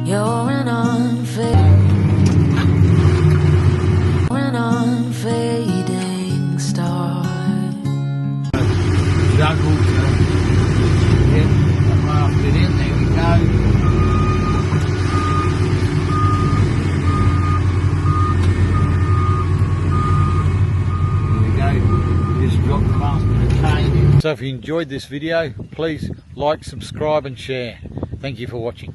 You're an unfading star. Juggle to get the raft in. There we go. Just drop the last bit of cane in. So if you enjoyed this video, please like, subscribe and share. Thank you for watching.